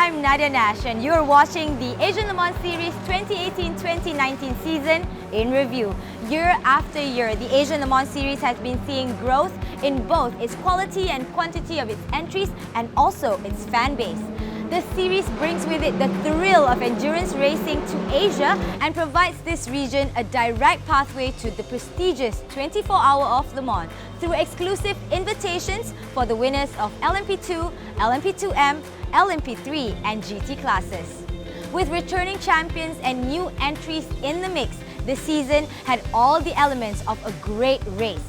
I'm Nadia Nash and you're watching the Asian Le Mans Series 2018-2019 season in review. Year after year, the Asian Le Mans Series has been seeing growth in both its quality and quantity of its entries and also its fan base. The series brings with it the thrill of endurance racing to Asia and provides this region a direct pathway to the prestigious 24-hour of Le Mans through exclusive invitations for the winners of LMP2, LMP2M, LMP3 and GT classes. With returning champions and new entries in the mix, the season had all the elements of a great race.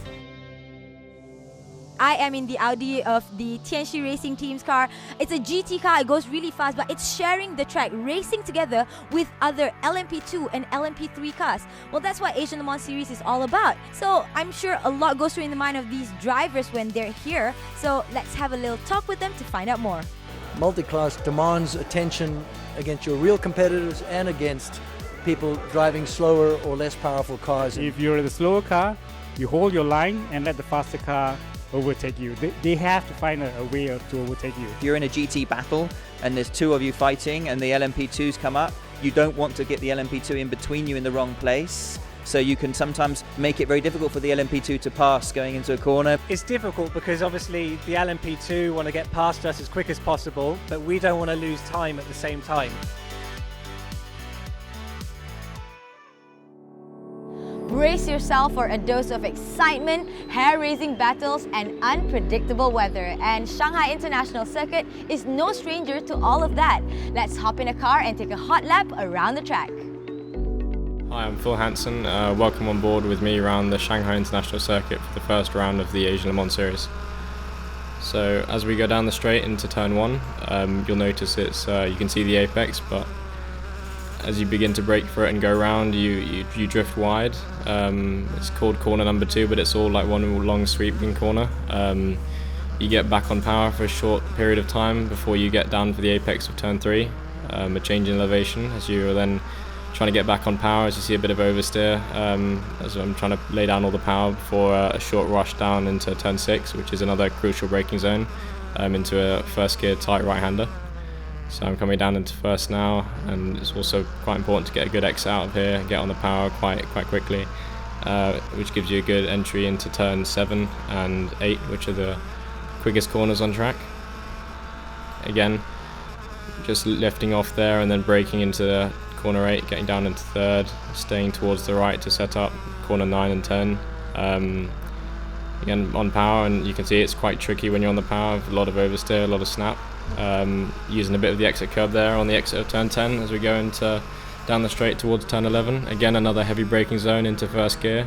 I am in the Audi of the Tianxi Racing Team's car. It's a GT car, it goes really fast, but it's sharing the track, racing together with other LMP2 and LMP3 cars. Well, that's what Asian Le Mans Series is all about. So I'm sure a lot goes through in the mind of these drivers when they're here. So let's have a little talk with them to find out more. Multi-class demands attention against your real competitors and against people driving slower or less powerful cars. If you're the slower car, you hold your line and let the faster car overtake you. They have to find a way to overtake you. If you're in a GT battle and there's two of you fighting and the LMP2s come up, you don't want to get the LMP2 in between you in the wrong place. So you can sometimes make it very difficult for the LMP2 to pass going into a corner. It's difficult because obviously the LMP2 want to get past us as quick as possible, but we don't want to lose time at the same time. Brace yourself for a dose of excitement, hair-raising battles and unpredictable weather. And Shanghai International Circuit is no stranger to all of that. Let's hop in a car and take a hot lap around the track. Hi, I'm Phil Hansen. Welcome on board with me around the Shanghai International Circuit for the first round of the Asian Le Mans Series. So as we go down the straight into turn 1, you'll notice it's you can see the apex, but as you begin to brake for it and go round, you drift wide. It's called corner number 2, but it's all like one long sweeping corner. You get back on power for a short period of time before you get down for the apex of turn 3, a change in elevation as you are then trying to get back on power, as you see a bit of oversteer, as I'm trying to lay down all the power before a short rush down into turn 6, which is another crucial braking zone, into a first gear tight right-hander. So I'm coming down into first now, and it's also quite important to get a good exit out of here, get on the power quite quickly, which gives you a good entry into turn 7 and 8, which are the quickest corners on track. Again, just lifting off there and then braking into corner 8, getting down into third, staying towards the right to set up corner 9 and 10. Again, on power, and you can see it's quite tricky when you're on the power, a lot of oversteer, a lot of snap. Using a bit of the exit curve there on the exit of turn 10 as we go into down the straight towards turn 11. Again, another heavy braking zone into first gear.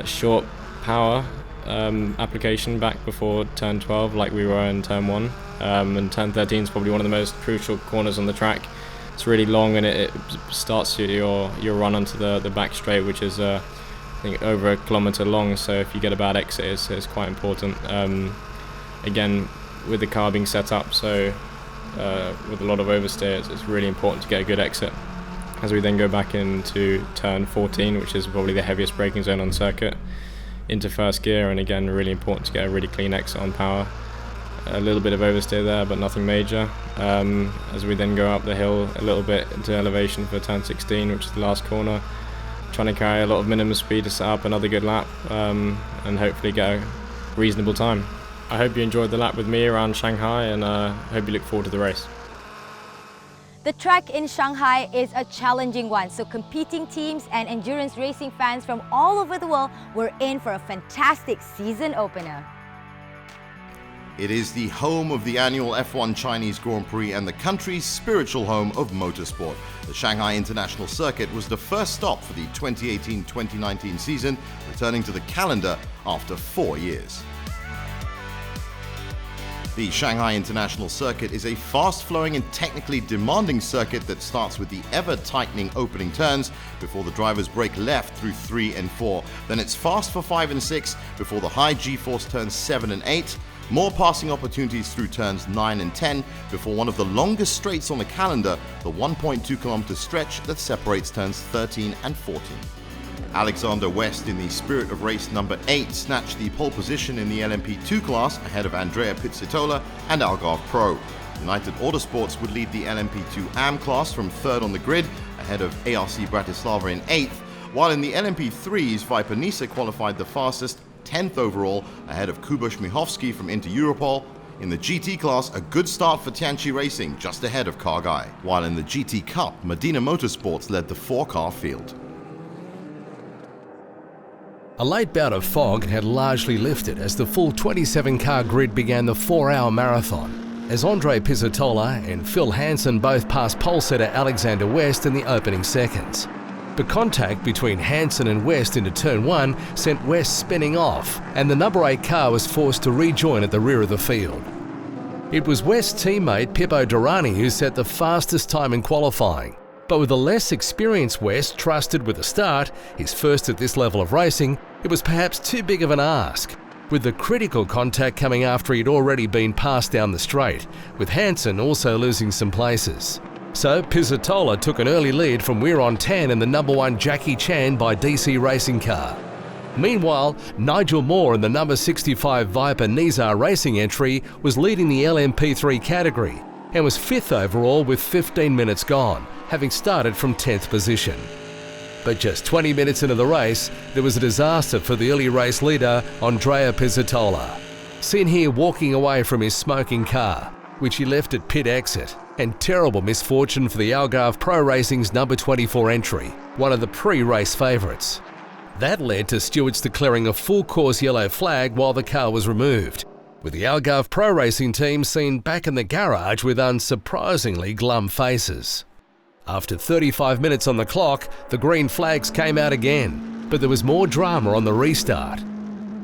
A short power application back before turn 12 like we were in turn 1. And turn 13 is probably one of the most crucial corners on the track. It's really long and it starts your run onto the back straight, which is I think over 1 kilometre long, so if you get a bad exit it's quite important. Again, with the car being set up, so with a lot of oversteer, it's really important to get a good exit. As we then go back into turn 14, which is probably the heaviest braking zone on the circuit, into first gear, and again really important to get a really clean exit on power. A little bit of oversteer there, but nothing major. As we then go up the hill a little bit into elevation for turn 16, which is the last corner, trying to carry a lot of minimum speed to set up another good lap and hopefully get a reasonable time. I hope you enjoyed the lap with me around Shanghai, and hope you look forward to the race. The track in Shanghai is a challenging one, so competing teams and endurance racing fans from all over the world were in for a fantastic season opener. It is the home of the annual F1 Chinese Grand Prix and the country's spiritual home of motorsport. The Shanghai International Circuit was the first stop for the 2018-2019 season, returning to the calendar after 4 years. The Shanghai International Circuit is a fast-flowing and technically demanding circuit that starts with the ever-tightening opening turns before the drivers brake left through 3 and 4. Then it's fast for 5 and 6 before the high G-force turns 7 and 8. More passing opportunities through turns 9 and 10 before one of the longest straights on the calendar, the 1.2-kilometer stretch that separates turns 13 and 14. Alexander West, in the spirit of race number 8, snatched the pole position in the LMP2 class ahead of Andrea Pizzitola and Algarve Pro. United Autosports would lead the LMP2 AM class from 3rd on the grid, ahead of ARC Bratislava in 8th, while in the LMP3s, Viper Nisa qualified the fastest, 10th overall, ahead of Kubush Michovsky from Inter Europol. In the GT class, a good start for Tianchi Racing, just ahead of Kargai, while in the GT Cup, Medina Motorsports led the 4-car field. A late bout of fog had largely lifted as the full 27-car grid began the 4-hour marathon, as Andre Pizzatola and Phil Hansen both passed pole setter Alexander West in the opening seconds. But contact between Hansen and West into turn 1 sent West spinning off, and the number 8 car was forced to rejoin at the rear of the field. It was West's teammate Pippo Durrani who set the fastest time in qualifying, but with a less experienced West trusted with the start, his first at this level of racing, it was perhaps too big of an ask, with the critical contact coming after he'd already been passed down the straight, with Hansen also losing some places. So Pizzatola took an early lead from We're on 10 in the number 1 Jackie Chan by DC Racing car. Meanwhile, Nigel Moore in the number 65 Viper Nizar Racing entry was leading the LMP3 category and was 5th overall with 15 minutes gone, having started from 10th position. But just 20 minutes into the race, there was a disaster for the early race leader, Andrea Pizzatola. Seen here walking away from his smoking car, which he left at pit exit, and terrible misfortune for the Algarve Pro Racing's number 24 entry, one of the pre-race favourites. That led to stewards declaring a full-course yellow flag while the car was removed, with the Algarve Pro Racing team seen back in the garage with unsurprisingly glum faces. After 35 minutes on the clock, the green flags came out again, but there was more drama on the restart.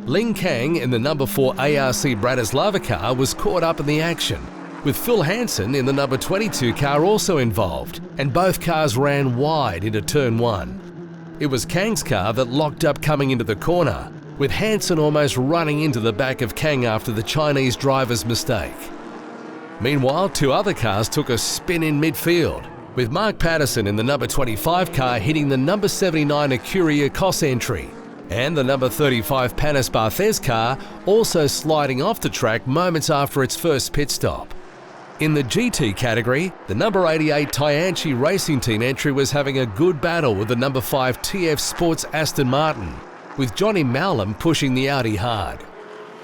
Ling Kang in the number 4 ARC Bratislava car was caught up in the action, with Phil Hansen in the number 22 car also involved, and both cars ran wide into turn 1. It was Kang's car that locked up coming into the corner, with Hansen almost running into the back of Kang after the Chinese driver's mistake. Meanwhile, 2 other cars took a spin in midfield, with Mark Patterson in the number 25 car hitting the number 79 Acuria Kos entry, and the number 35 Panis Barthez car also sliding off the track moments after its first pit stop. In the GT category, the number 88 Tianchi Racing Team entry was having a good battle with the number 5 TF Sports Aston Martin, with Johnny Mowlem pushing the Audi hard.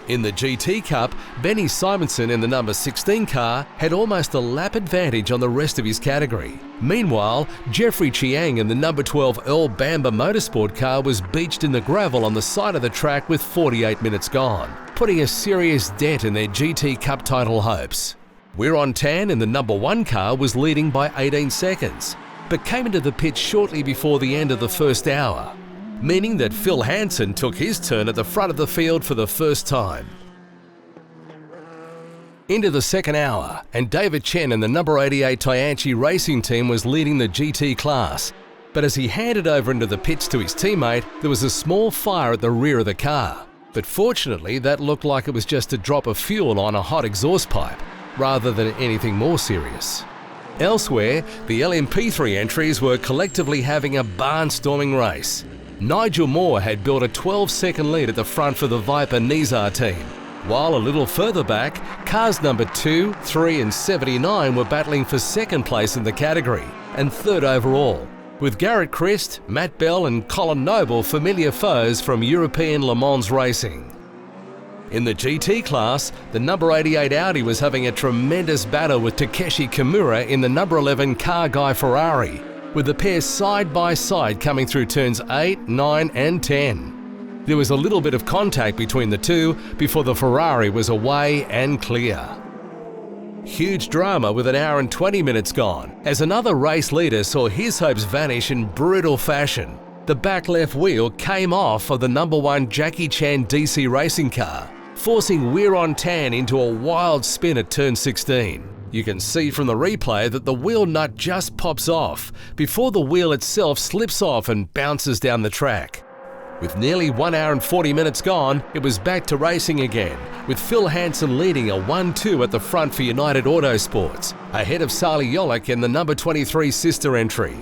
In the GT Cup, Benny Simonson in the number 16 car had almost a lap advantage on the rest of his category. Meanwhile, Jeffrey Chiang in the number 12 Earl Bamber Motorsport car was beached in the gravel on the side of the track with 48 minutes gone, putting a serious dent in their GT Cup title hopes. We're on 10 in the number 1 car was leading by 18 seconds, but came into the pit shortly before the end of the first hour, meaning that Phil Hansen took his turn at the front of the field for the first time. Into the second hour, and David Chen in the number 88 Tianchi Racing Team was leading the GT class, but as he handed over into the pits to his teammate, there was a small fire at the rear of the car. But fortunately, that looked like it was just a drop of fuel on a hot exhaust pipe, rather than anything more serious. Elsewhere, the LMP3 entries were collectively having a barnstorming race. Nigel Moore had built a 12-second lead at the front for the Viper Nizar team, while a little further back, cars number 2, 3 and 79 were battling for second place in the category and 3rd overall, with Garrett Christ, Matt Bell and Colin Noble familiar foes from European Le Mans racing. In the GT class, the number 88 Audi was having a tremendous battle with Takeshi Kimura in the number 11 Kargai Ferrari, with the pair side by side coming through turns 8, 9 and 10. There was a little bit of contact between the two before the Ferrari was away and clear. Huge drama with an hour and 20 minutes gone, as another race leader saw his hopes vanish in brutal fashion. The back left wheel came off of the number 1 Jackie Chan DC racing car, forcing We're on 10 into a wild spin at turn 16. You can see from the replay that the wheel nut just pops off before the wheel itself slips off and bounces down the track. With nearly 1 hour and 40 minutes gone, it was back to racing again, with Phil Hansen leading a 1-2 at the front for United Autosports, ahead of Sali Yolik in the number 23 sister entry.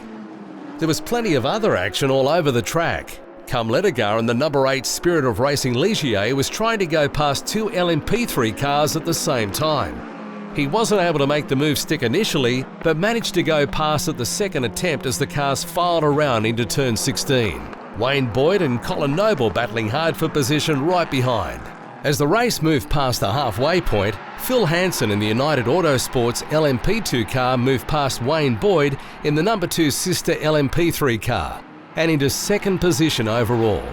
There was plenty of other action all over the track. Cum Ledigar and the number 8 Spirit of Racing Ligier was trying to go past 2 LMP3 cars at the same time. He wasn't able to make the move stick initially, but managed to go past at the second attempt as the cars filed around into turn 16. Wayne Boyd and Colin Noble battling hard for position right behind. As the race moved past the halfway point, Phil Hansen in the United Autosports LMP2 car moved past Wayne Boyd in the number 2 sister LMP3 car and into second position overall.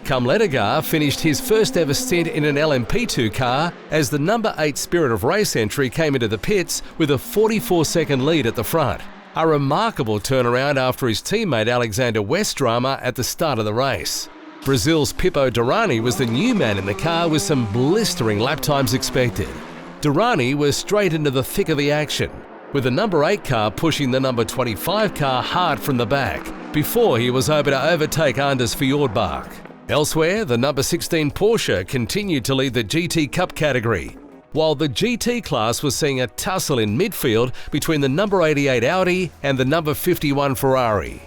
Cum Ledegar finished his first ever stint in an LMP2 car as the number 8 Spirit of Race entry came into the pits with a 44-second lead at the front. A remarkable turnaround after his teammate Alexander West's drama at the start of the race. Brazil's Pipo Derani was the new man in the car with some blistering lap times expected. Derani was straight into the thick of the action, with the number 8 car pushing the number 25 car hard from the back before he was able to overtake Anders Fjordbach. Elsewhere, the number 16 Porsche continued to lead the GT Cup category, while the GT class was seeing a tussle in midfield between the number 88 Audi and the number 51 Ferrari.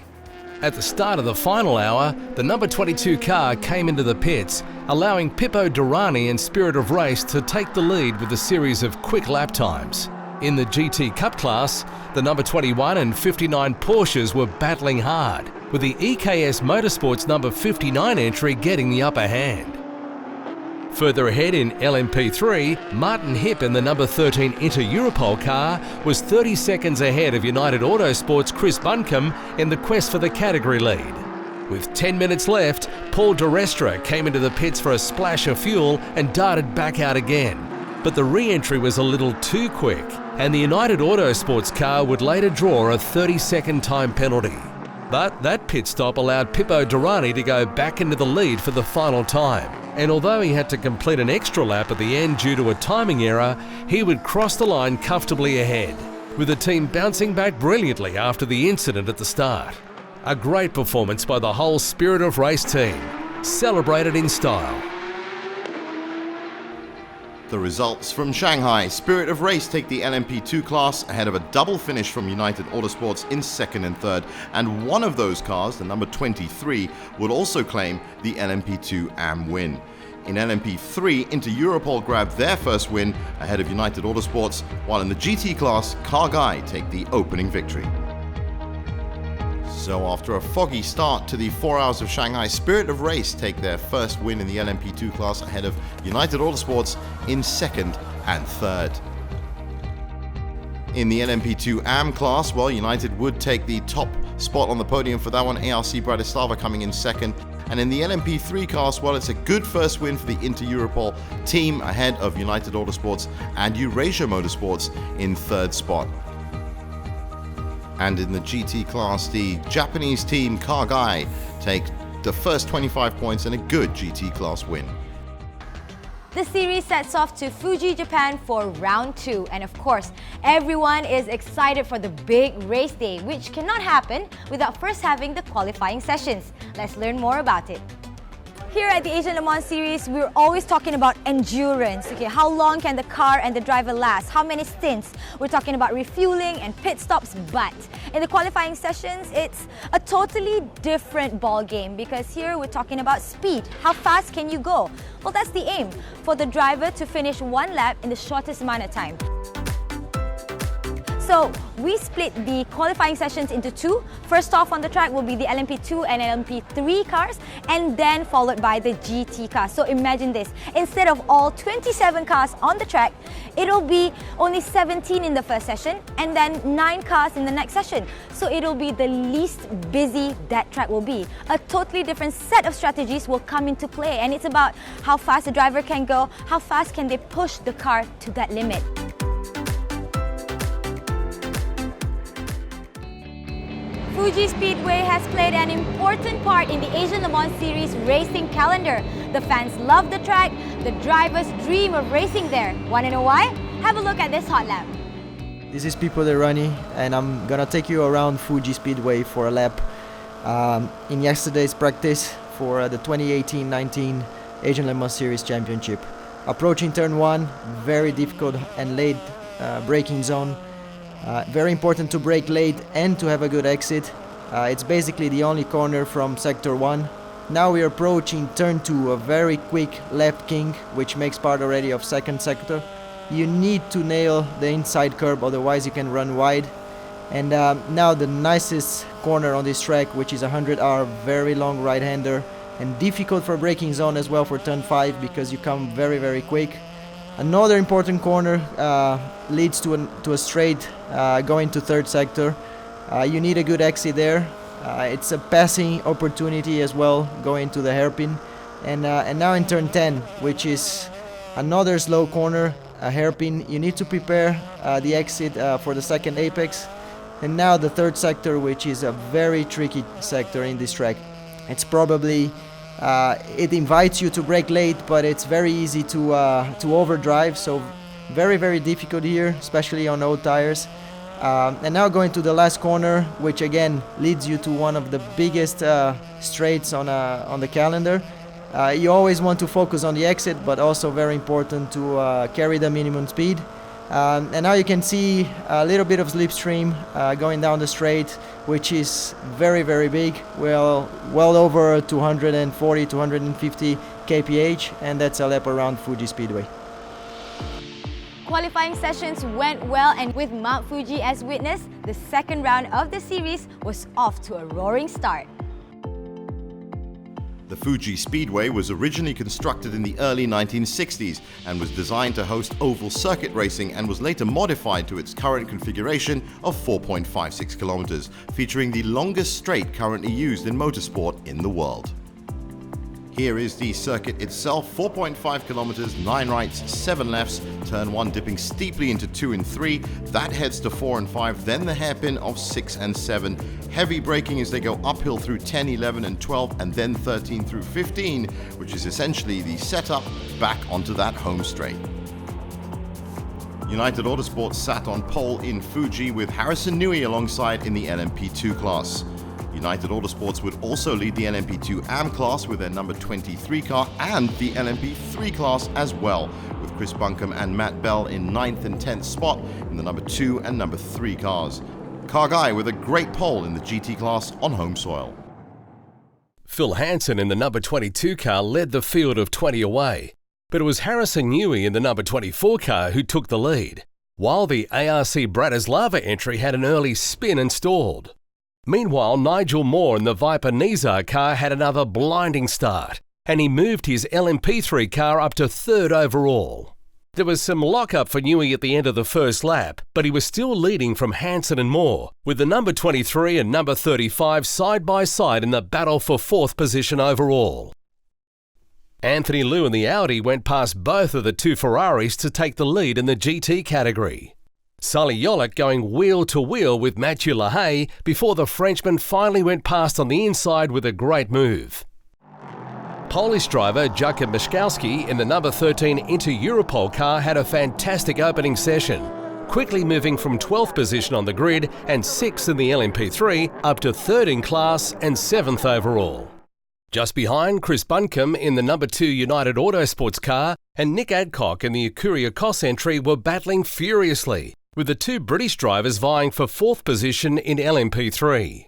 At the start of the final hour, the number 22 car came into the pits, allowing Pipo Derani and Spirit of Race to take the lead with a series of quick lap times. In the GT Cup class, the number 21 and 59 Porsches were battling hard, with the EKS Motorsports number 59 entry getting the upper hand. Further ahead in LMP3, Martin Hipp in the number 13 Inter-Europol car was 30 seconds ahead of United Autosports' Chris Buncombe in the quest for the category lead. With 10 minutes left, Paul Di Restra came into the pits for a splash of fuel and darted back out again. But the re-entry was a little too quick, and the United Autosports car would later draw a 30-second time penalty. But that pit stop allowed Pipo Derani to go back into the lead for the final time. And although he had to complete an extra lap at the end due to a timing error, he would cross the line comfortably ahead, with the team bouncing back brilliantly after the incident at the start. A great performance by the whole Spirit of Race team, celebrated in style. The results from Shanghai. Spirit of Race take the LMP2 class ahead of a double finish from United Autosports in second and third, and one of those cars, the number 23, would also claim the LMP2 AM win. In LMP3, Inter-Europol grabbed their first win ahead of United Autosports, while in the GT class, Car Guy take the opening victory. So after a foggy start to the 4 hours of Shanghai, Spirit of Race take their first win in the LMP2 class ahead of United Autosports in second and third. In the LMP2 AM class, well, United would take the top spot on the podium for that one, ARC Bratislava coming in second. And in the LMP3 class, well, it's a good first win for the Inter-Europol team ahead of United Autosports and Eurasia Motorsports in third spot. And in the GT class, the Japanese team Car Guy take the first 25 points and a good GT class win. The series sets off to Fuji, Japan for round 2. And of course, everyone is excited for the big race day, which cannot happen without first having the qualifying sessions. Let's learn more about it. Here at the Asian Le Mans Series, we're always talking about endurance. Okay, how long can the car and the driver last? How many stints? We're talking about refueling and pit stops, but in the qualifying sessions, it's a totally different ball game because here we're talking about speed. How fast can you go? Well, that's the aim, for the driver to finish one lap in the shortest amount of time. So we split the qualifying sessions into two. First off on the track will be the LMP2 and LMP3 cars, and then followed by the GT cars. So imagine this, instead of all 27 cars on the track, it'll be only 17 in the first session and then 9 cars in the next session. So it'll be the least busy that track will be. A totally different set of strategies will come into play, and it's about how fast the driver can go, how fast can they push the car to that limit. Fuji Speedway has played an important part in the Asian Le Mans Series racing calendar. The fans love the track, the drivers dream of racing there. Want to know why? Have a look at this hot lap. This is Pipo Derani, and I'm gonna take you around Fuji Speedway for a lap in yesterday's practice for the 2018-19 Asian Le Mans Series Championship. Approaching turn 1, very difficult and late braking zone. Very important to brake late and to have a good exit. It's basically the only corner from sector 1. Now we're approaching turn 2, a very quick left king, which makes part already of second sector. you need to nail the inside curb, otherwise you can run wide. And now the nicest corner on this track, which is 100R, very long right-hander, and difficult for braking zone as well for turn 5 because you come very, very quick. Another important corner leads to a straight going to third sector. You need a good exit there. It's a passing opportunity as well going to the hairpin. And now in turn 10, which is another slow corner, a hairpin, you need to prepare the exit for the second apex. And now the third sector, which is a very tricky sector in this track. It's probably, it invites you to brake late, but it's very easy to overdrive, so very, very difficult here, especially on old tires. And now going to the last corner, which again leads you to one of the biggest straights on the calendar. You always want to focus on the exit, but also very important to carry the minimum speed. And now you can see a little bit of slipstream going down the straight, which is very, very big, well over 240, 250 kph, and that's a lap around Fuji Speedway. Qualifying sessions went well, and with Mount Fuji as witness, the second round of the series was off to a roaring start. The Fuji Speedway was originally constructed in the early 1960s and was designed to host oval circuit racing, and was later modified to its current configuration of 4.56 kilometers, featuring the longest straight currently used in motorsport in the world. Here is the circuit itself: 4.5 kilometers, 9 rights, 7 lefts, turn 1 dipping steeply into 2 and 3, that heads to 4 and 5, then the hairpin of 6 and 7. Heavy braking as they go uphill through 10, 11 and 12, and then 13 through 15, which is essentially the setup back onto that home straight. United Autosports sat on pole in Fuji with Harrison Newey alongside in the LMP2 class. United Autosports would also lead the LMP2 AM class with their number 23 car, and the LMP3 class as well, with Chris Buncombe and Matt Bell in 9th and 10th spot in the number 2 and number 3 cars. Car Guy with a great pole in the GT class on home soil. Phil Hansen in the number 22 car led the field of 20 away, but it was Harrison Newey in the number 24 car who took the lead, while the ARC Bratislava entry had an early spin and stalled. Meanwhile, Nigel Moore in the Viper Nizar car had another blinding start, and he moved his LMP3 car up to 3rd overall. There was some lock-up for Newey at the end of the first lap, but he was still leading from Hansen and Moore, with the number 23 and number 35 side by side in the battle for 4th position overall. Anthony Liu in the Audi went past both of the 2 Ferraris to take the lead in the GT category. Sully Yollet going wheel to wheel with Mathieu Lahaye before the Frenchman finally went past on the inside with a great move. Polish driver Jakub Mieszkowski in the number 13 Inter-Europol car had a fantastic opening session, quickly moving from 12th position on the grid and 6th in the LMP3 up to 3rd in class and 7th overall. Just behind, Chris Buncombe in the number 2 United Autosports car and Nick Adcock in the Ecuria Cos entry were battling furiously, with the 2 British drivers vying for 4th position in LMP3.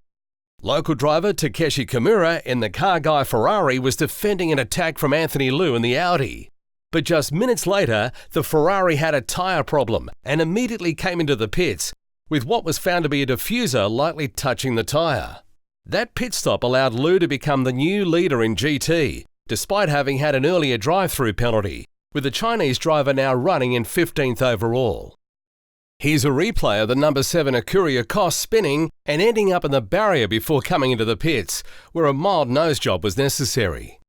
Local driver Takeshi Kimura in the Car Guy Ferrari was defending an attack from Anthony Liu in the Audi. But just minutes later, the Ferrari had a tyre problem and immediately came into the pits, with what was found to be a diffuser lightly touching the tyre. That pit stop allowed Liu to become the new leader in GT, despite having had an earlier drive-through penalty, with the Chinese driver now running in 15th overall. Here's a replay of the number 7 Ecuria Cos spinning and ending up in the barrier before coming into the pits, where a mild nose job was necessary.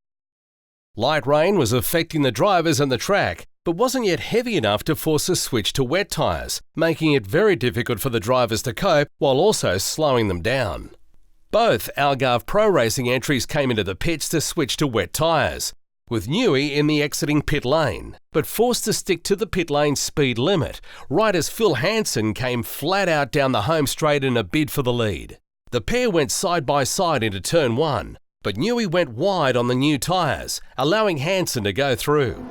Light rain was affecting the drivers and the track, but wasn't yet heavy enough to force a switch to wet tyres, making it very difficult for the drivers to cope while also slowing them down. Both Algarve Pro Racing entries came into the pits to switch to wet tyres, with Newey in the exiting pit lane, but forced to stick to the pit lane speed limit, right as Phil Hansen came flat out down the home straight in a bid for the lead. The pair went side by side into turn 1, but Newey went wide on the new tyres, allowing Hansen to go through.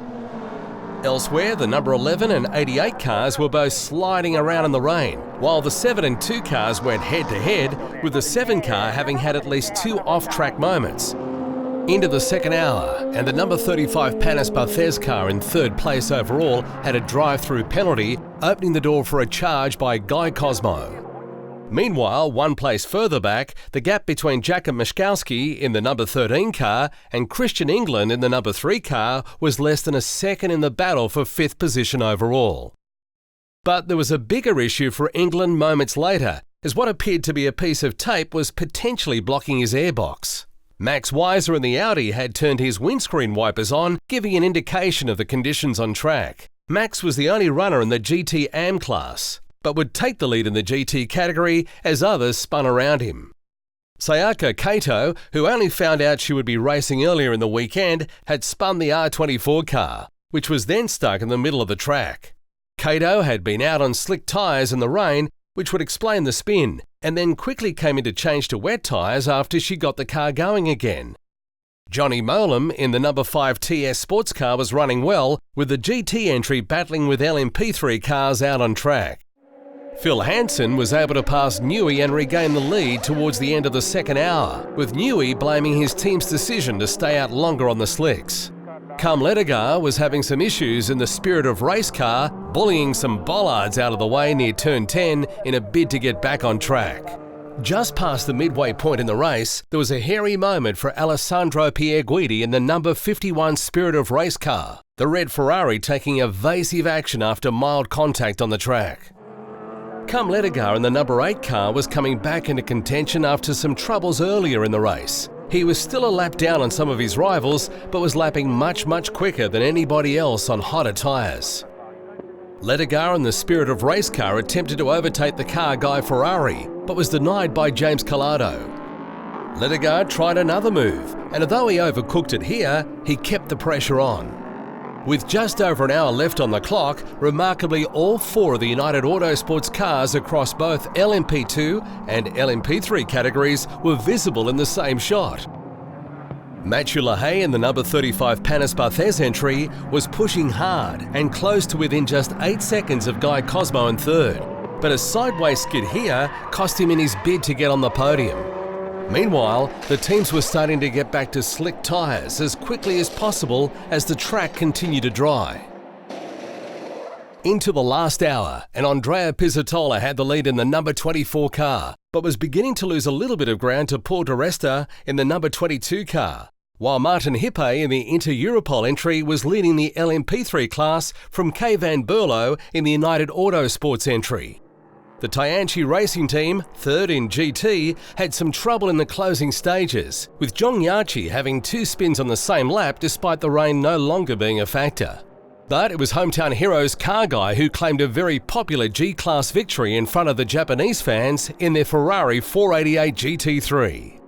Elsewhere, the number 11 and 88 cars were both sliding around in the rain, while the 7 and 2 cars went head-to-head, with the 7 car having had at least 2 off-track moments. Into the second hour, and the number 35 Panis Barthez car in third place overall had a drive-through penalty, opening the door for a charge by Guy Cosmo. Meanwhile, one place further back, the gap between Jakub Mieszkowski in the number 13 car and Christian England in the number 3 car was less than a second in the battle for 5th position overall. But there was a bigger issue for England moments later, as what appeared to be a piece of tape was potentially blocking his airbox. Max Weiser in the Audi had turned his windscreen wipers on, giving an indication of the conditions on track. Max was the only runner in the GT AM class, but would take the lead in the GT category as others spun around him. Sayaka Kato, who only found out she would be racing earlier in the weekend, had spun the R24 car, which was then stuck in the middle of the track. Kato had been out on slick tyres in the rain, which would explain the spin, and then quickly came into change to wet tyres after she got the car going again. Johnny Molam in the number 5 TS sports car was running well, with the GT entry battling with LMP3 cars out on track. Phil Hansen was able to pass Newey and regain the lead towards the end of the second hour, with Newey blaming his team's decision to stay out longer on the slicks. Kam Ledegar was having some issues in the Spirit of Race car, bullying some bollards out of the way near turn 10 in a bid to get back on track. Just past the midway point in the race, there was a hairy moment for Alessandro Pierguidi in the number 51 Spirit of Race car, the red Ferrari taking evasive action after mild contact on the track. Kam Ledegar in the number 8 car was coming back into contention after some troubles earlier in the race. He was still a lap down on some of his rivals, but was lapping much quicker than anybody else on hotter tyres. Ledegar in the Spirit of Race car attempted to overtake the car Guy Ferrari, but was denied by James Collado. Ledegar tried another move, and although he overcooked it here, he kept the pressure on. With just over an hour left on the clock, remarkably all 4 of the United Autosports cars across both LMP2 and LMP3 categories were visible in the same shot. Mathieu Lahaye in the number 35 Panis Barthez entry was pushing hard and close to within just 8 seconds of Guy Cosmo in third, but a sideways skid here cost him in his bid to get on the podium. Meanwhile, the teams were starting to get back to slick tyres as quickly as possible as the track continued to dry. Into the last hour, and Andrea Pizzitola had the lead in the number 24 car, but was beginning to lose a little bit of ground to Paul di Resta in the number 22 car, while Martin Hippe in the Inter-Europol entry was leading the LMP3 class from Kay van Berlo in the United Autosports entry. The Tianchi Racing Team, third in GT, had some trouble in the closing stages, with Zhong Yachi having 2 spins on the same lap despite the rain no longer being a factor. But it was hometown heroes Car Guy who claimed a very popular G-Class victory in front of the Japanese fans in their Ferrari 488 GT3.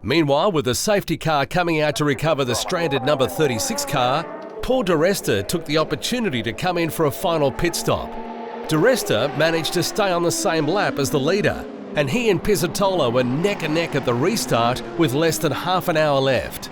Meanwhile, with the safety car coming out to recover the stranded number 36 car, Paul di Resta took the opportunity to come in for a final pit stop. Di Resta managed to stay on the same lap as the leader, and he and Pizzitola were neck and neck at the restart with less than half an hour left.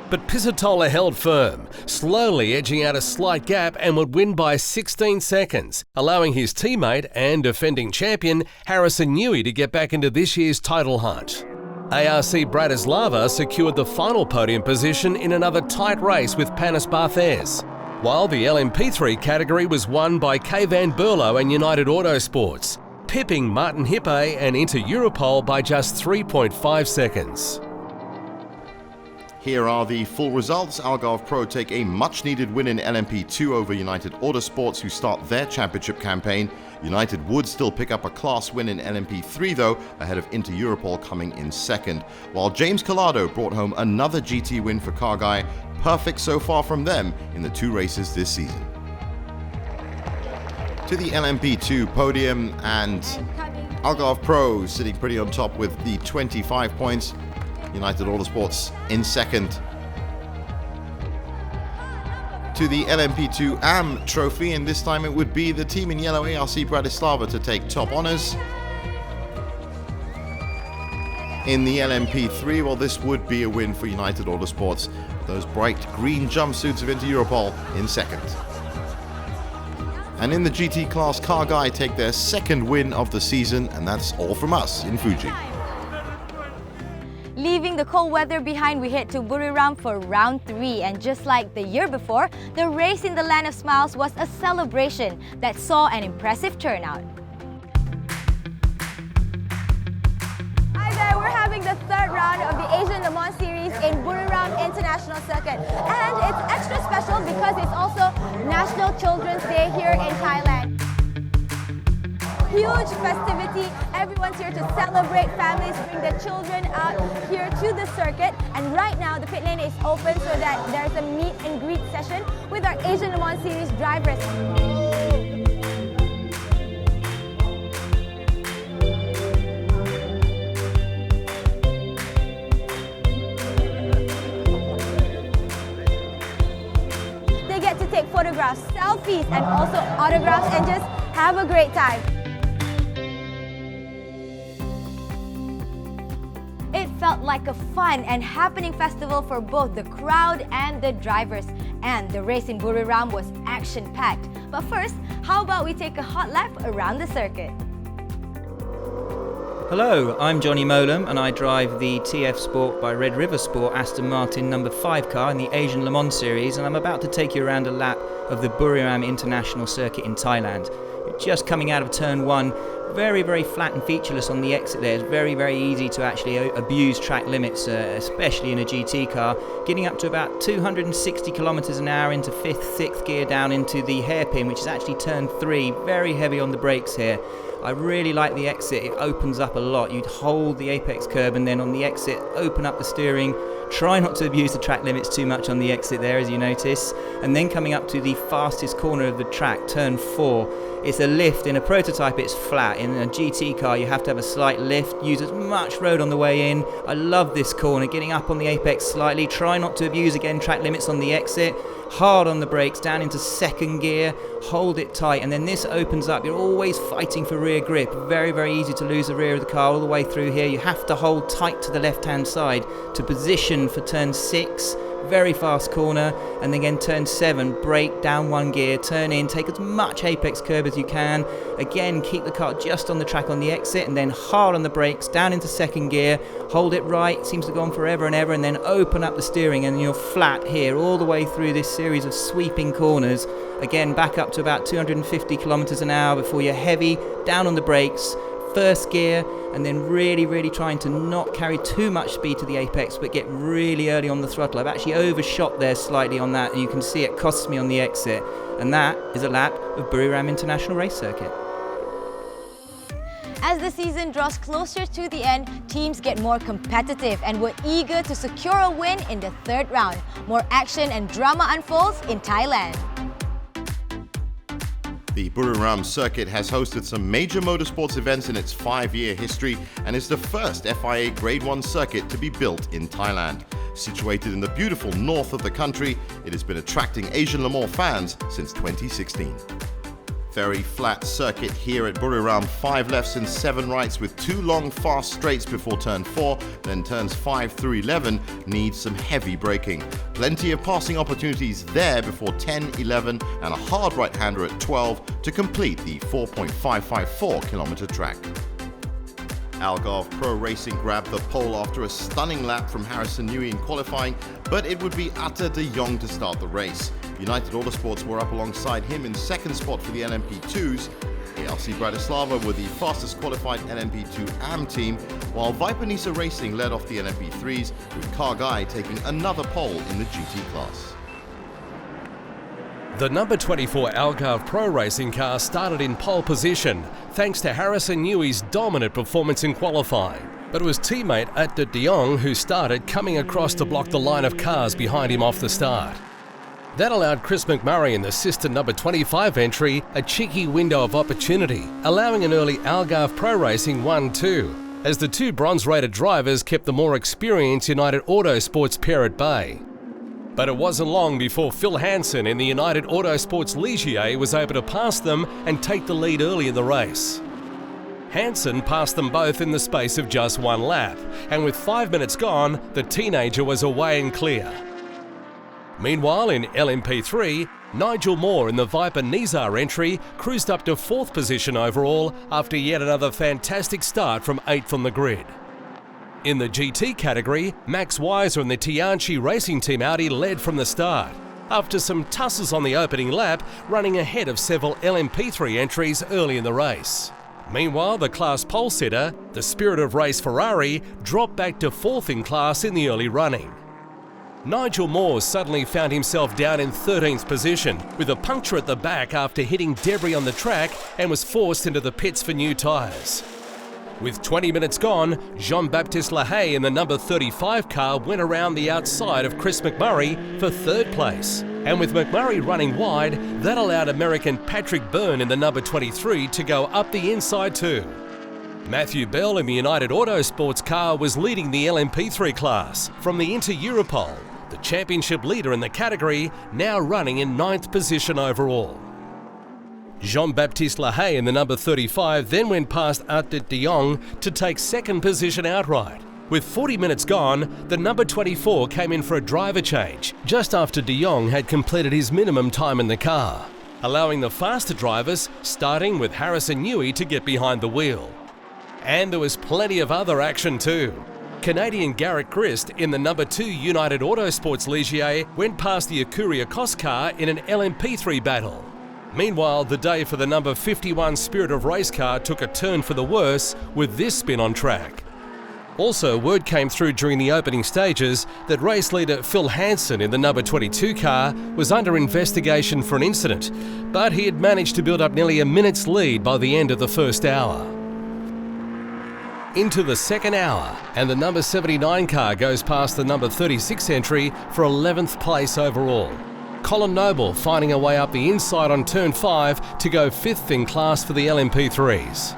But Pizzitola held firm, slowly edging out a slight gap and would win by 16 seconds, allowing his teammate and defending champion Harrison Newey to get back into this year's title hunt. ARC Bratislava secured the final podium position in another tight race with Panis Barthez, while the LMP3 category was won by Kay van Berlo and United Autosports, pipping Martin Hippe and Inter-Europol by just 3.5 seconds. Here are the full results. Algarve Pro take a much-needed win in LMP2 over United Autosports, who start their championship campaign. United would still pick up a class win in LMP3 though, ahead of Inter-Europol coming in second. While James Collado brought home another GT win for Car Guy, perfect so far from them in the 2 races this season. To the LMP2 podium, and Algarve Pro sitting pretty on top with the 25 points. United Autosports in second. To the LMP2 AM trophy, and this time it would be the team in yellow ARC Bratislava to take top honours. In the LMP3, well, this would be a win for United Autosports. Those bright green jumpsuits of Inter-Europol in second. And in the GT class, Car Guy take their second win of the season, and that's all from us in Fuji. Leaving the cold weather behind, we head to Buriram for round 3, and just like the year before, the race in the Land of Smiles was a celebration that saw an impressive turnout. Hi there, we're having the 3rd round of the Asian Le Mans Series in Buriram International Circuit, and it's extra special because it's also National Children's Day here in Thailand. Huge festivity, everyone's here to celebrate, families bring their children out here to the circuit, and right now the pit lane is open so that there's a meet and greet session with our Asian Le Mans Series drivers. They get to take photographs, selfies, and also autographs and just have a great time. It felt like a fun and happening festival for both the crowd and the drivers. And the race in Buriram was action-packed. But first, how about we take a hot lap around the circuit? Hello, I'm Johnny Molam and I drive the TF Sport by Red River Sport Aston Martin number 5 car in the Asian Le Mans Series, and I'm about to take you around a lap of the Buriram International Circuit in Thailand. Just coming out of turn 1, very flat and featureless on the exit there. It's very easy to actually abuse track limits, especially in a GT car. Getting up to about 260 kilometers an hour into 5th, 6th gear down into the hairpin, which is actually turn 3. Very heavy on the brakes here. I really like the exit, it opens up a lot. You'd hold the apex curb and then on the exit open up the steering. Try not to abuse the track limits too much on the exit there, as you notice. And then coming up to the fastest corner of the track, turn 4. It's a lift. In a prototype it's flat. In a GT car you have to have a slight lift, use as much road on the way in. I love this corner, getting up on the apex slightly. Try not to abuse again track limits on the exit. Hard on the brakes, down into 2nd gear, hold it tight, and then this opens up. You're always fighting for rear grip. Very easy to lose the rear of the car all the way through here. You have to hold tight to the left hand side to position for turn 6. Very fast corner, and then again turn 7, brake, down 1 gear, turn in, take as much apex curb as you can. Again, keep the car just on the track on the exit, and then hard on the brakes, down into 2nd gear, hold it right, seems to go on forever and ever, and then open up the steering, and you're flat here all the way through this series of sweeping corners. Again, back up to about 250 kilometers an hour before you're heavy, down on the brakes, 1st gear, and then really trying to not carry too much speed to the apex but get really early on the throttle. I've actually overshot there slightly on that, and you can see it costs me on the exit, and that is a lap of Buriram International Race Circuit. As the season draws closer to the end, teams get more competitive and were eager to secure a win in the 3rd round. More action and drama unfolds in Thailand. The Buriram circuit has hosted some major motorsports events in its 5-year history and is the first FIA Grade 1 circuit to be built in Thailand. Situated in the beautiful north of the country, it has been attracting Asian Le Mans fans since 2016. Very flat circuit here at Buriram, 5 lefts and 7 rights with 2 long fast straights before turn 4, then turns 5 through 11 needs some heavy braking. Plenty of passing opportunities there before 10, 11 and a hard right-hander at 12 to complete the 4.554 kilometer track. Algarve Pro Racing grabbed the pole after a stunning lap from Harrison Newey in qualifying, but it would be Atta de Jong to start the race. United Autosports were up alongside him in 2nd spot for the LMP2s. ARC Bratislava were the fastest qualified LMP2 AM team, while Viper Nisa Racing led off the LMP3s, with Kargai taking another pole in the GT class. The number 24 Algarve Pro Racing car started in pole position thanks to Harrison Newey's dominant performance in qualifying. But it was teammate Atta de Jong who started, coming across to block the line of cars behind him off the start. That allowed Chris McMurray in the sister number 25 entry a cheeky window of opportunity, allowing an early Algarve Pro Racing 1-2, as the 2 bronze-rated drivers kept the more experienced United Autosports pair at bay. But it wasn't long before Phil Hansen in the United Autosports Ligier was able to pass them and take the lead early in the race. Hansen passed them both in the space of just 1 lap, and with 5 minutes gone, the teenager was away and clear. Meanwhile, in LMP3, Nigel Moore in the Viper Nizar entry cruised up to 4th position overall after yet another fantastic start from 8th on the grid. In the GT category, Max Weiser and the Tianchi Racing Team Audi led from the start, after some tussles on the opening lap, running ahead of several LMP3 entries early in the race. Meanwhile, the class pole sitter, the Spirit of Race Ferrari, dropped back to 4th in class in the early running. Nigel Moore suddenly found himself down in 13th position, with a puncture at the back after hitting debris on the track, and was forced into the pits for new tyres. With 20 minutes gone, Jean-Baptiste Lahaye in the number 35 car went around the outside of Chris McMurray for 3rd place. And with McMurray running wide, that allowed American Patrick Byrne in the number 23 to go up the inside too. Matthew Bell in the United Autosports car was leading the LMP3 class from the Inter Europol, the championship leader in the category, now running in 9th position overall. Jean-Baptiste Lahaye in the number 35 then went past Arthur de Jong to take 2nd position outright. With 40 minutes gone, the number 24 came in for a driver change just after de Jong had completed his minimum time in the car, allowing the faster drivers, starting with Harrison Newey, to get behind the wheel. And there was plenty of other action too. Canadian Garrett Grist in the number 2 United Autosports Ligier went past the Acuria Cos car in an LMP3 battle. Meanwhile, the day for the number 51 Spirit of Race car took a turn for the worse with this spin on track. Also, word came through during the opening stages that race leader Phil Hansen in the number 22 car was under investigation for an incident, but he had managed to build up nearly a minute's lead by the end of the first hour. Into the second hour, and the number 79 car goes past the number 36 entry for 11th place overall. Colin Noble finding a way up the inside on turn 5 to go 5th in class for the LMP3s.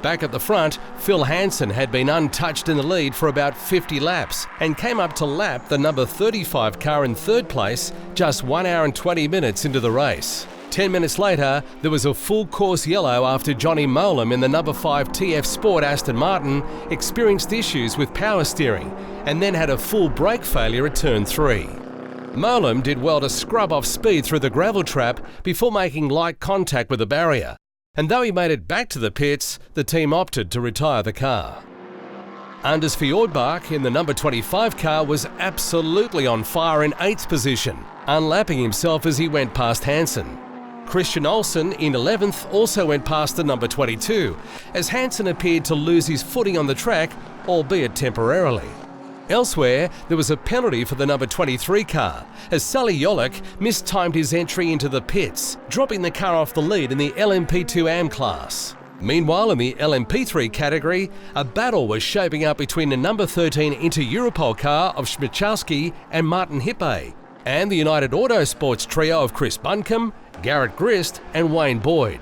Back at the front, Phil Hansen had been untouched in the lead for about 50 laps and came up to lap the number 35 car in 3rd place just 1 hour and 20 minutes into the race. 10 minutes later, there was a full course yellow after Johnny Molam in the number 5 TF Sport Aston Martin experienced issues with power steering and then had a full brake failure at turn 3. Molam did well to scrub off speed through the gravel trap before making light contact with the barrier. And though he made it back to the pits, the team opted to retire the car. Anders Fjordbach in the number 25 car was absolutely on fire in 8th position, unlapping himself as he went past Hansen. Christian Olsen in 11th also went past the number 22, as Hansen appeared to lose his footing on the track, albeit temporarily. Elsewhere, there was a penalty for the number 23 car, as Sully Yolick mistimed his entry into the pits, dropping the car off the lead in the LMP2 AM class. Meanwhile, in the LMP3 category, a battle was shaping up between the number 13 Inter Europol car of Schmichowski and Martin Hippe, and the United Autosports trio of Chris Buncombe, Garrett Grist and Wayne Boyd.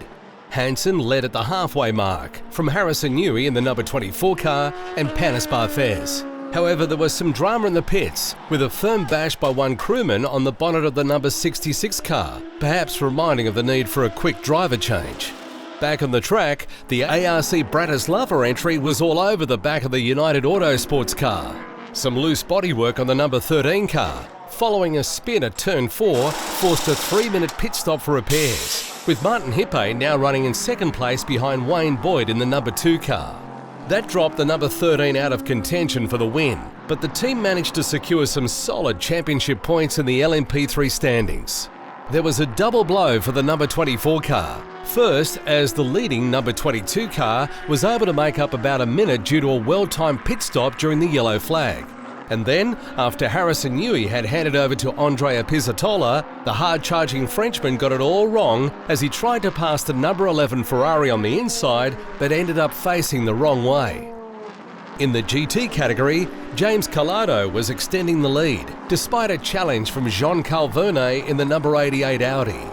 Hansen led at the halfway mark from Harrison Newey in the number 24 car and Panis Barthez. However, there was some drama in the pits, with a firm bash by one crewman on the bonnet of the number 66 car, perhaps reminding of the need for a quick driver change. Back on the track, the ARC Bratislava entry was all over the back of the United Autosports car. Some loose bodywork on the number 13 car, following a spin at turn 4, forced a 3-minute pit stop for repairs, with Martin Hippe now running in 2nd place behind Wayne Boyd in the number 2 car. That dropped the number 13 out of contention for the win, but the team managed to secure some solid championship points in the LMP3 standings. There was a double blow for the number 24 car. First, as the leading number 22 car was able to make up about a minute due to a well-timed pit stop during the yellow flag. And then, after Harrison Newey had handed over to Andrea Pizzatola, the hard-charging Frenchman got it all wrong as he tried to pass the number 11 Ferrari on the inside, but ended up facing the wrong way. In the GT category, James Calado was extending the lead, despite a challenge from Jean Calverne in the number 88 Audi.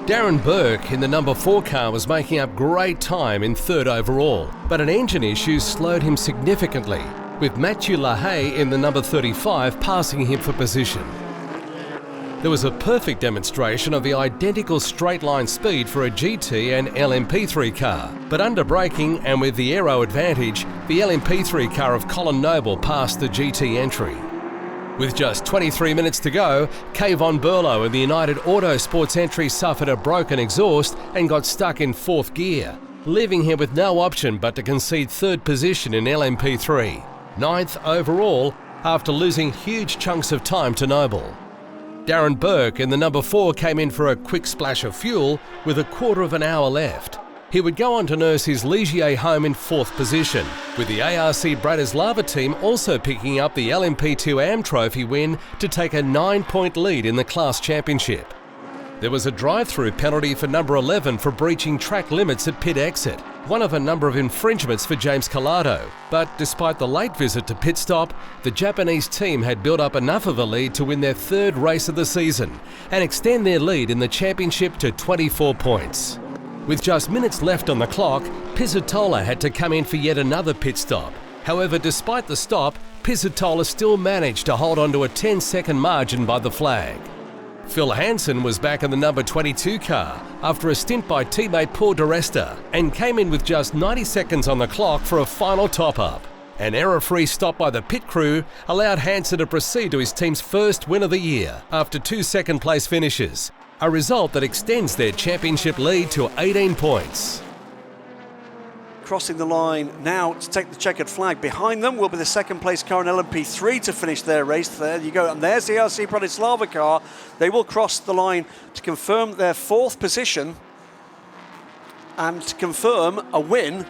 Darren Burke in the number 4 car was making up great time in 3rd overall, but an engine issue slowed him significantly, with Mathieu Lahaye in the number 35 passing him for position. There was a perfect demonstration of the identical straight-line speed for a GT and LMP3 car, but under braking and with the aero advantage, the LMP3 car of Colin Noble passed the GT entry. With just 23 minutes to go, Kay von Berlo in the United Autosports entry suffered a broken exhaust and got stuck in 4th gear, leaving him with no option but to concede third position in LMP3, ninth overall after losing huge chunks of time to Noble. Darren Burke in the number 4 came in for a quick splash of fuel with a quarter of an hour left. He would go on to nurse his Ligier home in 4th position, with the ARC Bratislava team also picking up the LMP2 AM Trophy win to take a 9-point lead in the class championship. There was a drive-through penalty for number 11 for breaching track limits at pit exit, one of a number of infringements for James Collado. But despite the late visit to pit stop, the Japanese team had built up enough of a lead to win their 3rd race of the season and extend their lead in the championship to 24 points. With just minutes left on the clock, Pizzatola had to come in for yet another pit stop. However, despite the stop, Pizzatola still managed to hold on to a 10-second margin by the flag. Phil Hansen was back in the number 22 car after a stint by teammate Paul di Resta and came in with just 90 seconds on the clock for a final top-up. An error-free stop by the pit crew allowed Hansen to proceed to his team's first win of the year after 2 second-place finishes, a result that extends their championship lead to 18 points. Crossing the line now to take the checkered flag. Behind them will be the second place car in LMP3 to finish their race. There you go, and there's the ARC Bratislava car. They will cross the line to confirm their 4th position and to confirm a win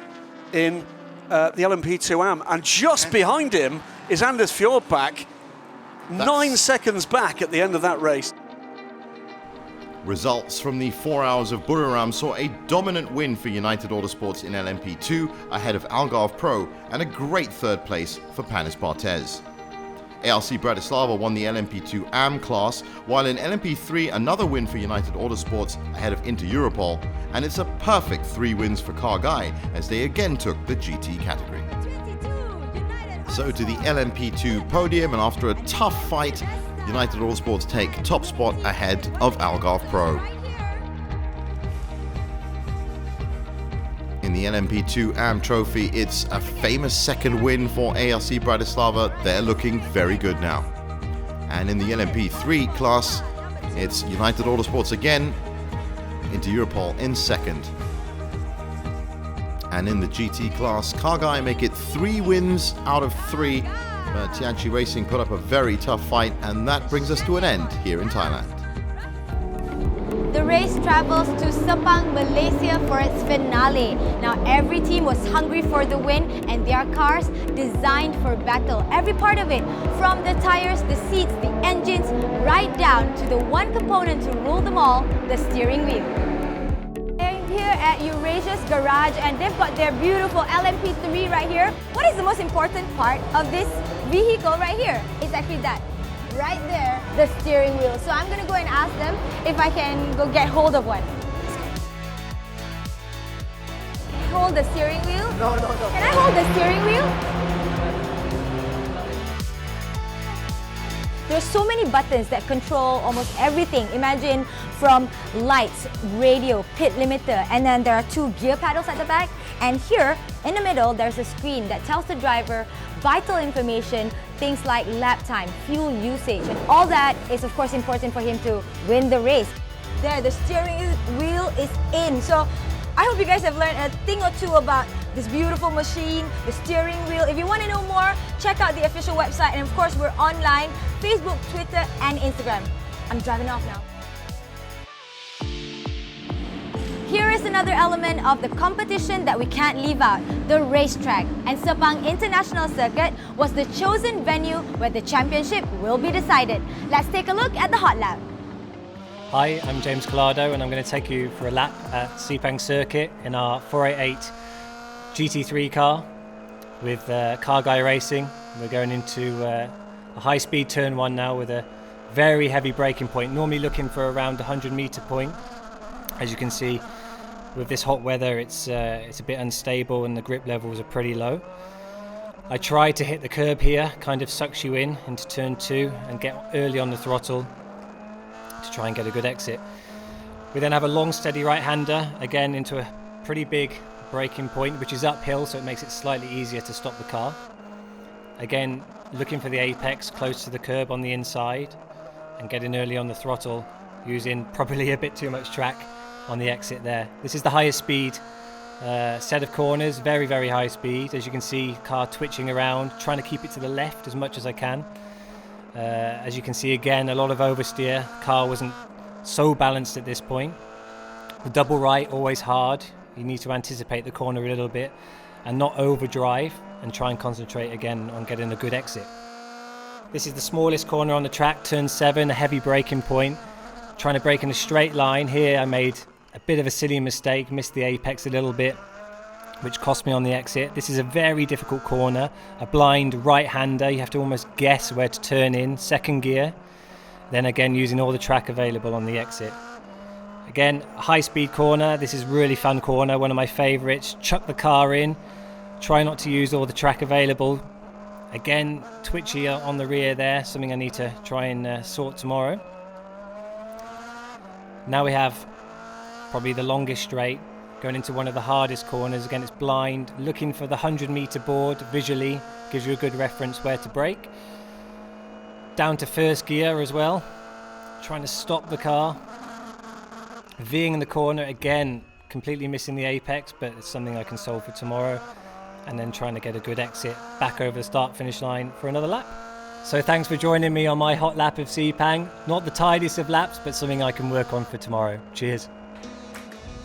in the LMP2 AM. And just behind him is Anders Fjordbak, 9 seconds back at the end of that race. Results from the 4 hours of Buriram saw a dominant win for United Autosports in LMP2 ahead of Algarve Pro and a great 3rd place for Panis Barthez. ARC Bratislava won the LMP2 AM class, while in LMP3 another win for United Autosports ahead of Inter Europol, and it's a perfect 3 wins for Car Guy as they again took the GT category. So to the LMP2 podium, and after a tough fight, United Autosports take top spot ahead of Algarve Pro. In the LMP2 AM Trophy, it's a famous 2nd win for ARC Bratislava. They're looking very good now. And in the LMP3 class, it's United Autosports again, Inter Europol in 2nd. And in the GT class, Car Guy make it 3 wins out of 3. Tianchi Racing put up a very tough fight, and that brings us to an end here in Thailand. The race travels to Sepang, Malaysia for its finale. Now every team was hungry for the win, and their cars designed for battle. Every part of it, from the tires, the seats, the engines, right down to the one component to rule them all, the steering wheel. Here at Eurasia's garage, and they've got their beautiful LMP3 right here. What is the most important part of this vehicle right here? It's actually that, right there, the steering wheel. So I'm gonna go and ask them if I can go get hold of one. Hold the steering wheel? No. Can I hold the steering wheel? There's so many buttons that control almost everything. Imagine from lights, radio, pit limiter, and then there are 2 gear paddles at the back. And here in the middle, there's a screen that tells the driver vital information, things like lap time, fuel usage, and all that is of course important for him to win the race. There, the steering wheel is in. So I hope you guys have learned a thing or two about this beautiful machine, the steering wheel. If you want to know more, check out the official website, and of course we're online, Facebook, Twitter, and Instagram. I'm driving off now. Here is another element of the competition that we can't leave out, the racetrack. And Sepang International Circuit was the chosen venue where the championship will be decided. Let's take a look at the hot lap. Hi, I'm James Collado, and I'm going to take you for a lap at Sepang Circuit in our 488 GT3 car with Car Guy Racing. We're going into a high-speed turn 1 now with a very heavy braking point, normally looking for around 100-meter point. As you can see, with this hot weather, it's a bit unstable and the grip levels are pretty low. I tried to hit the curb here, kind of sucks you in into turn 2 and get early on the throttle to try and get a good exit. We then have a long steady right-hander, again into a pretty big braking point, which is uphill, so it makes it slightly easier to stop the car. Again, looking for the apex close to the curb on the inside and getting early on the throttle, using probably a bit too much track on the exit there. This is the highest speed set of corners, very, very high speed. As you can see, car twitching around, trying to keep it to the left as much as I can. As you can see again, a lot of oversteer. Car wasn't so balanced at this point. The double right, always hard. You need to anticipate the corner a little bit and not overdrive, and try and concentrate again on getting a good exit. This is the smallest corner on the track, turn 7, a heavy braking point. Trying to brake in a straight line. Here I made a bit of a silly mistake, missed the apex a little bit, which cost me on the exit. This is a very difficult corner, a blind right-hander. You have to almost guess where to turn in, second gear. Then again, using all the track available on the exit. Again, high-speed corner. This is really fun corner, one of my favorites. Chuck the car in, try not to use all the track available. Again, twitchy on the rear there, something I need to try and sort tomorrow. Now we have probably the longest straight, going into one of the hardest corners. Again, it's blind, looking for the 100-meter board visually, gives you a good reference where to brake. Down to first gear as well, trying to stop the car. Veering in the corner, again, completely missing the apex, but it's something I can solve for tomorrow. And then trying to get a good exit back over the start-finish line for another lap. So thanks for joining me on my hot lap of Sepang. Not the tidiest of laps, but something I can work on for tomorrow. Cheers.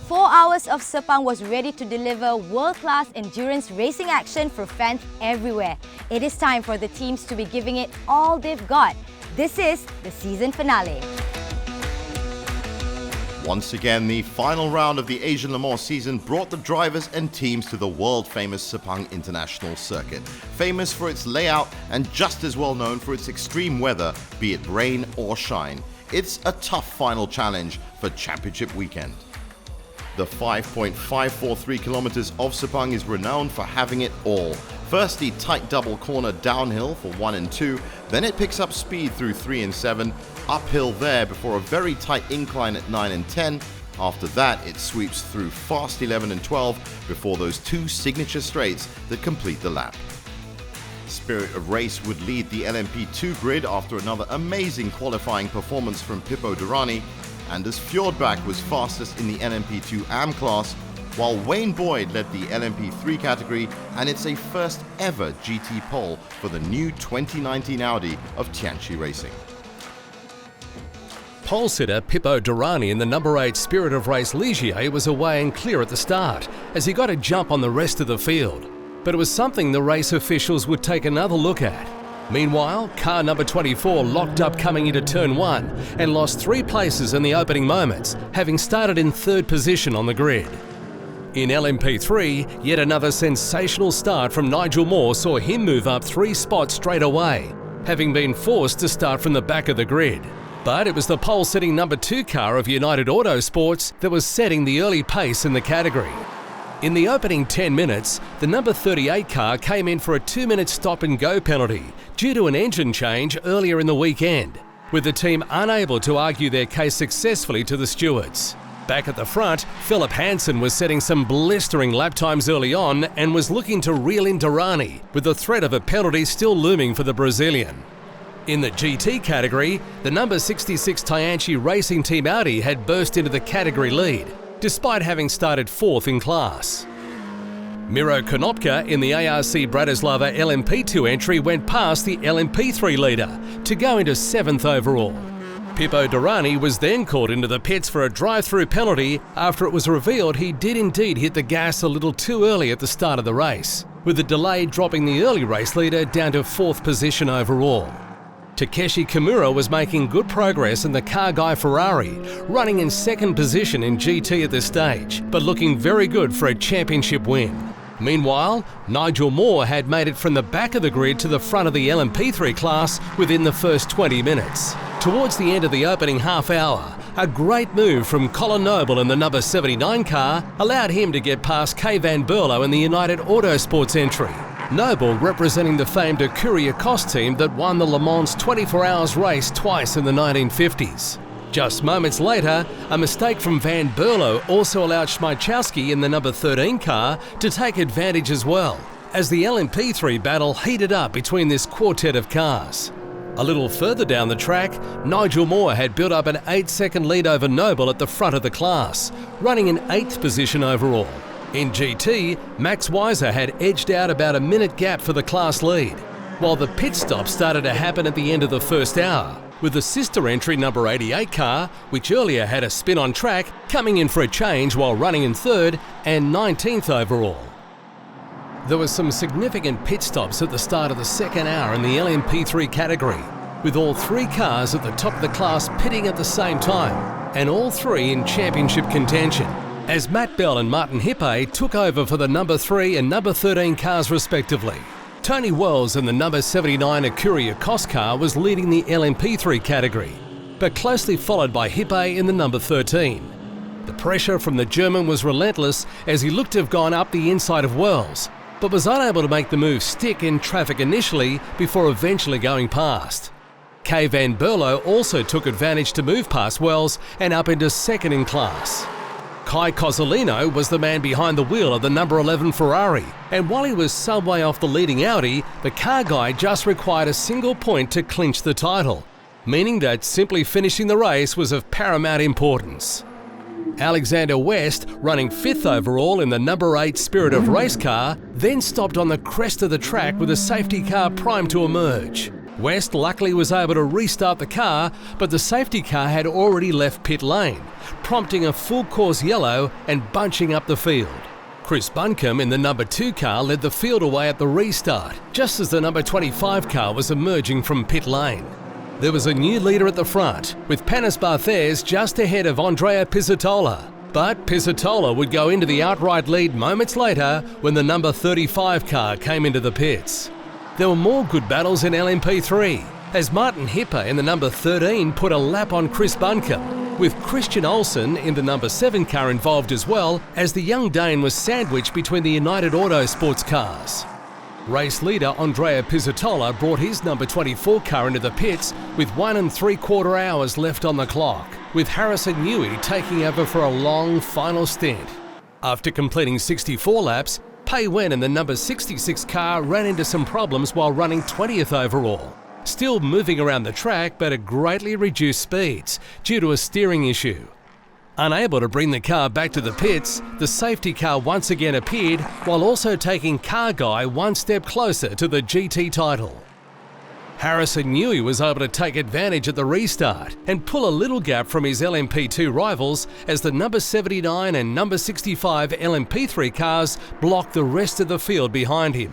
4 hours of Sepang was ready to deliver world-class endurance racing action for fans everywhere. It is time for the teams to be giving it all they've got. This is the season finale. Once again, the final round of the Asian Le Mans season brought the drivers and teams to the world-famous Sepang International Circuit. Famous for its layout and just as well known for its extreme weather, be it rain or shine. It's a tough final challenge for championship weekend. The 5.543 kilometers of Sepang is renowned for having it all. First, the tight double corner downhill for 1 and 2, then it picks up speed through 3 and 7, uphill there before a very tight incline at 9 and 10. After that, it sweeps through fast 11 and 12 before those 2 signature straights that complete the lap. Spirit of Race would lead the LMP2 grid after another amazing qualifying performance from Pippo Durrani, and as Fjordback was fastest in the LMP2 AM class, while Wayne Boyd led the LMP3 category, and it's a first ever GT pole for the new 2019 Audi of Tianchi Racing. Pole sitter Pippo Durrani in the number 8 Spirit of Race Ligier was away and clear at the start, as he got a jump on the rest of the field. But it was something the race officials would take another look at. Meanwhile, car number 24 locked up coming into turn 1 and lost 3 places in the opening moments, having started in 3rd position on the grid. In LMP3, yet another sensational start from Nigel Moore saw him move up 3 spots straight away, having been forced to start from the back of the grid. But it was the pole-sitting number 2 car of United Autosports that was setting the early pace in the category. In the opening 10 minutes, the number 38 car came in for a 2-minute stop-and-go penalty due to an engine change earlier in the weekend, with the team unable to argue their case successfully to the stewards. Back at the front, Philip Hansen was setting some blistering lap times early on and was looking to reel in Durrani, with the threat of a penalty still looming for the Brazilian. In the GT category, the number 66 Tianchi Racing Team Audi had burst into the category lead, despite having started 4th in class. Miro Konopka in the ARC Bratislava LMP2 entry went past the LMP3 leader to go into 7th overall. Pippo Durrani was then called into the pits for a drive-through penalty after it was revealed he did indeed hit the gas a little too early at the start of the race, with the delay dropping the early race leader down to 4th position overall. Takeshi Kimura was making good progress in the car guy Ferrari, running in 2nd position in GT at this stage, but looking very good for a championship win. Meanwhile, Nigel Moore had made it from the back of the grid to the front of the LMP3 class within the first 20 minutes. Towards the end of the opening half hour, a great move from Colin Noble in the number 79 car allowed him to get past Kay Van Berlo in the United Autosports entry. Noble representing the famed Courier Cost team that won the Le Mans 24 Hours race twice in the 1950s. Just moments later, a mistake from Van Berlo also allowed Schmeichowski in the number 13 car to take advantage as well, as the LMP3 battle heated up between this quartet of cars. A little further down the track, Nigel Moore had built up an 8-second lead over Noble at the front of the class, running in 8th position overall. In GT, Max Weiser had edged out about a minute gap for the class lead, while the pit stop started to happen at the end of the first hour, with the sister entry number 88 car, which earlier had a spin on track, coming in for a change while running in third and 19th overall. There were some significant pit stops at the start of the second hour in the LMP3 category, with all three cars at the top of the class pitting at the same time, and all three in championship contention, as Matt Bell and Martin Hippe took over for the number 3 and number 13 cars respectively. Tony Wells in the number 79 Acuria Cos car was leading the LMP3 category, but closely followed by Hippe in the number 13. The pressure from the German was relentless as he looked to have gone up the inside of Wells, but was unable to make the move stick in traffic initially before eventually going past. Kay Van Berlo also took advantage to move past Wells and up into second in class. Kai Cozzolino was the man behind the wheel of the number 11 Ferrari, and while he was some way off the leading Audi, the car guy just required a single point to clinch the title, meaning that simply finishing the race was of paramount importance. Alexander West, running 5th overall in the number 8 Spirit of Race car, then stopped on the crest of the track with a safety car primed to emerge. West luckily was able to restart the car, but the safety car had already left pit lane, prompting a full course yellow and bunching up the field. Chris Buncombe in the number 2 car led the field away at the restart, just as the number 25 car was emerging from pit lane. There was a new leader at the front, with Panis Barthez just ahead of Andrea Pizzatola. But Pizzatola would go into the outright lead moments later when the number 35 car came into the pits. There were more good battles in LMP3, as Martin Hippe in the number 13 put a lap on Chris Buncombe, with Christian Olsen in the number 7 car involved as well, as the young Dane was sandwiched between the United Autosports cars. Race leader Andrea Pizzatola brought his number 24 car into the pits with 1 3/4 hours left on the clock, with Harrison Newey taking over for a long final stint. After completing 64 laps, Pei Wen in the number 66 car ran into some problems while running 20th overall, still moving around the track but at greatly reduced speeds due to a steering issue. Unable to bring the car back to the pits, the safety car once again appeared while also taking car guy one step closer to the GT title. Harrison Newey was able to take advantage at the restart and pull a little gap from his LMP2 rivals as the number 79 and number 65 LMP3 cars blocked the rest of the field behind him.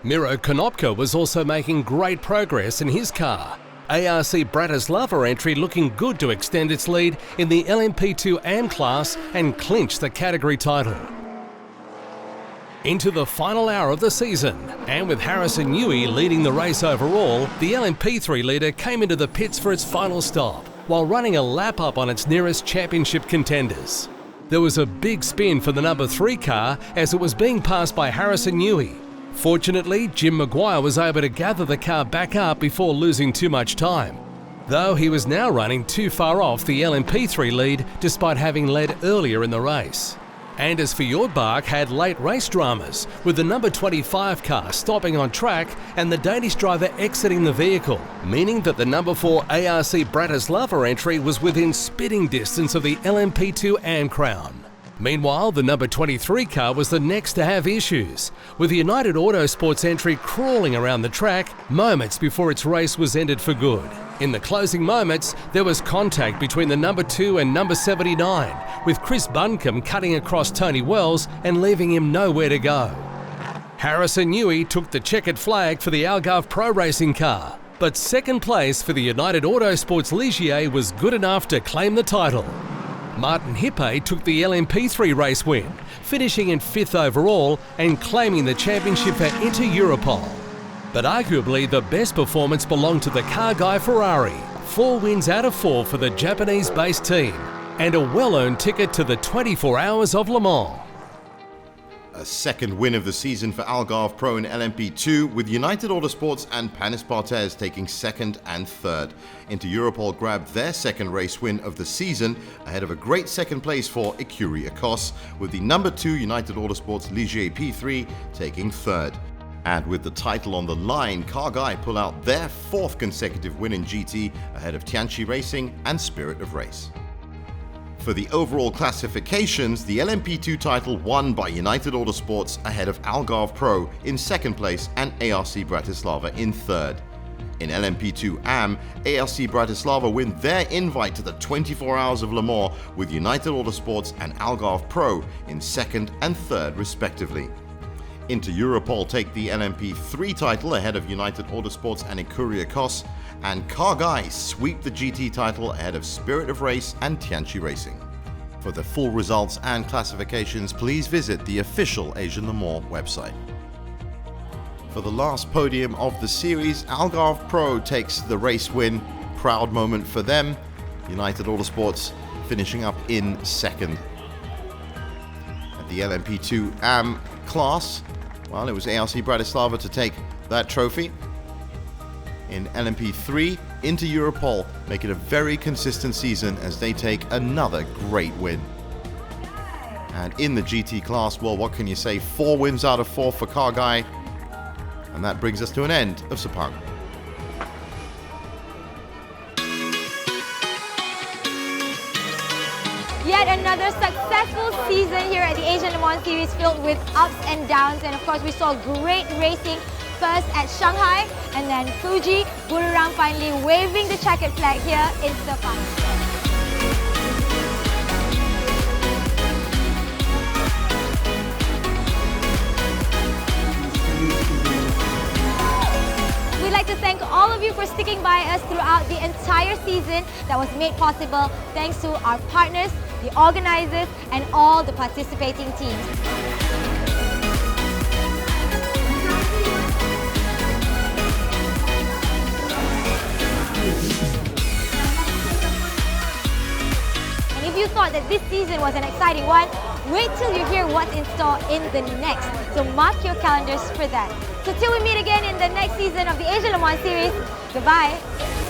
Miro Konopka was also making great progress in his car. ARC Bratislava entry looking good to extend its lead in the LMP2 AM class and clinch the category title. Into the final hour of the season, and with Harrison Newey leading the race overall, the LMP3 leader came into the pits for its final stop, while running a lap up on its nearest championship contenders. There was a big spin for the number 3 car as it was being passed by Harrison Newey. Fortunately, Jim Maguire was able to gather the car back up before losing too much time, though he was now running too far off the LMP3 lead despite having led earlier in the race. Anders Fjordbach had late race dramas, with the number 25 car stopping on track and the Danish driver exiting the vehicle, meaning that the number 4 ARC Bratislava entry was within spitting distance of the LMP2 AM crown. Meanwhile, the number 23 car was the next to have issues, with the United Autosports entry crawling around the track moments before its race was ended for good. In the closing moments, there was contact between the number 2 and number 79, with Chris Buncombe cutting across Tony Wells and leaving him nowhere to go. Harrison Newey took the checkered flag for the Algarve Pro Racing car, but second place for the United Autosports Ligier was good enough to claim the title. Martin Hippe took the LMP3 race win, finishing in 5th overall and claiming the championship for Inter Europol. But arguably the best performance belonged to the car guy Ferrari, 4 wins out of 4 for the Japanese-based team, and a well-earned ticket to the 24 Hours of Le Mans. A second win of the season for Algarve Pro in LMP2, with United Autosports and Panis Barthez taking 2nd and 3rd. Inter Europol grabbed their second race win of the season, ahead of a great second place for Ecuria Cos, with the number 2 United Autosports Ligier P3 taking 3rd. And with the title on the line, Car Guy pull out their 4th consecutive win in GT, ahead of Tianchi Racing and Spirit of Race. For the overall classifications, the LMP2 title won by United Autosports ahead of Algarve Pro in second place and ARC Bratislava in third. In LMP2 AM, ARC Bratislava win their invite to the 24 Hours of Le Mans with United Autosports and Algarve Pro in second and third respectively. Inter Europol take the LMP3 title ahead of United Autosports and Ecuria Cos, and Cargai sweep the GT title ahead of Spirit of Race and Tianchi Racing. For the full results and classifications, please visit the official Asian Le Mans website. For the last podium of the series, Algarve Pro takes the race win. Proud moment for them. United Autosports finishing up in second. At the LMP2 AM class, well, it was ARC Bratislava to take that trophy. In LMP3, Inter Europol make it a very consistent season as they take another great win. And in the GT class, well, what can you say? 4 wins out of 4 for Cargai. And that brings us to an end of Sepang. Yet another successful season here at the Asian Le Mans Series, filled with ups and downs. And of course, we saw great racing first at Shanghai and then Fuji. Buriram finally waving the checkered flag here in Sepang. We'd like to thank all of you for sticking by us throughout the entire season that was made possible thanks to our partners, the organizers, and all the participating teams. And if you thought that this season was an exciting one, wait till you hear what's in store in the next. So mark your calendars for that. So till we meet again in the next season of the Asian Le Mans Series, goodbye.